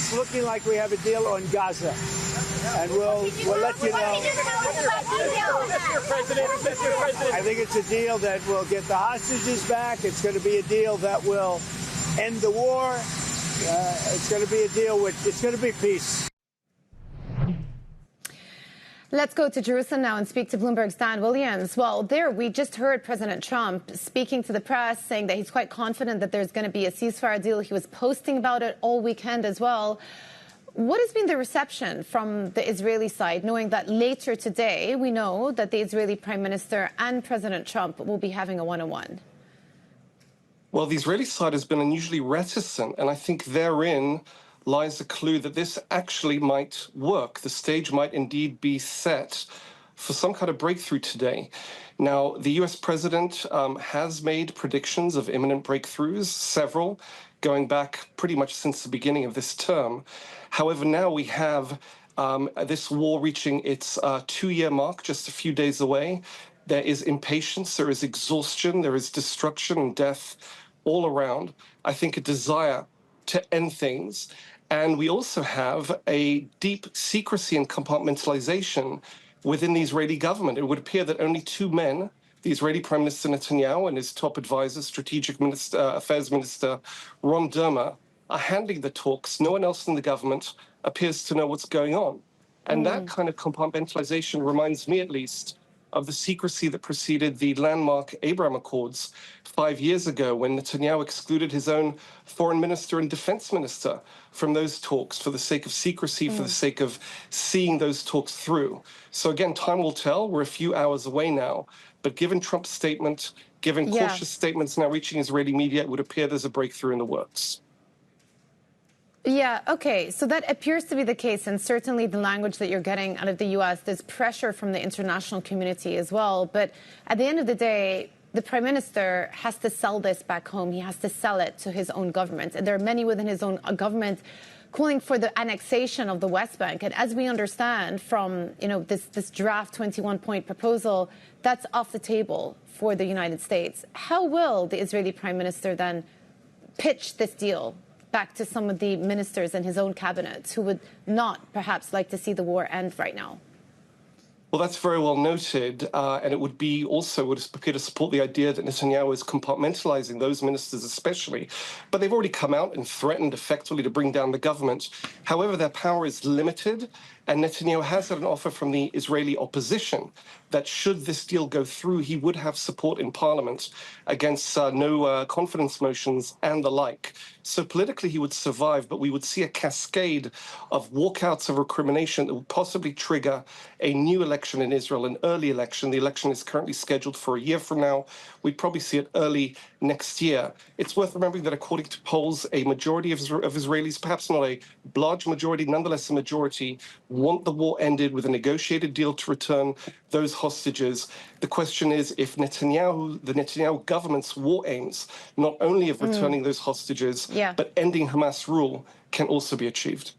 it's looking like we have a deal on Gaza. And we'll let you know. Mr. President. I think it's a deal that will get the hostages back. It's going to be a deal that will end the war. It's going to be a deal it's going to be peace. Let's go to Jerusalem now and speak to Bloomberg's Dan Williams. Well, there we just heard President Trump speaking to the press, saying that he's quite confident that there's going to be a ceasefire deal. He was posting about it all weekend as well. What has been the reception from the Israeli side, knowing that later today we know that the Israeli Prime Minister and President Trump will be having a one-on-one? Well, the Israeli side has been unusually reticent, and I think therein lies a clue that this actually might work. The stage might indeed be set for some kind of breakthrough today. Now, the US president has made predictions of imminent breakthroughs, several, going back pretty much since the beginning of this term. However, now we have this war reaching its 2-year mark just a few days away. There is impatience, there is exhaustion, there is destruction and death all around. I think a desire to end things. And we also have a deep secrecy and compartmentalization within the Israeli government. It would appear that only two men, the Israeli Prime Minister Netanyahu and his top advisor, Strategic Affairs Minister Ron Dermer, are handling the talks. No one else in the government appears to know what's going on. And that kind of compartmentalization reminds me, at least, of the secrecy that preceded the landmark Abraham Accords 5 years ago, when Netanyahu excluded his own foreign minister and defense minister from those talks for the sake of secrecy, for the sake of seeing those talks through. So again, time will tell. We're a few hours away now. But given Trump's statement, given cautious statements now reaching Israeli media, it would appear there's a breakthrough in the works. Yeah, okay. So that appears to be the case, and certainly the language that you're getting out of the U.S., there's pressure from the international community as well. But at the end of the day, the Prime Minister has to sell this back home. He has to sell it to his own government. And there are many within his own government calling for the annexation of the West Bank. And as we understand from, this draft 21-point proposal, that's off the table for the United States. How will the Israeli Prime Minister then pitch this deal back to some of the ministers in his own cabinet who would not perhaps like to see the war end right now? Well, that's very well noted, and it would appear to support the idea that Netanyahu is compartmentalizing those ministers especially. But they've already come out and threatened effectively to bring down the government. However, their power is limited, and Netanyahu has had an offer from the Israeli opposition that should this deal go through, he would have support in parliament against no confidence motions and the like. So politically, he would survive, but we would see a cascade of walkouts of recrimination that would possibly trigger a new election in Israel, an early election. The election is currently scheduled for a year from now. We'd probably see it early next year. It's worth remembering that according to polls, a majority of Israelis, perhaps not a large majority, nonetheless a majority, want the war ended with a negotiated deal to return those hostages. The question is if the Netanyahu government's war aims, not only of returning those hostages, but ending Hamas rule, can also be achieved.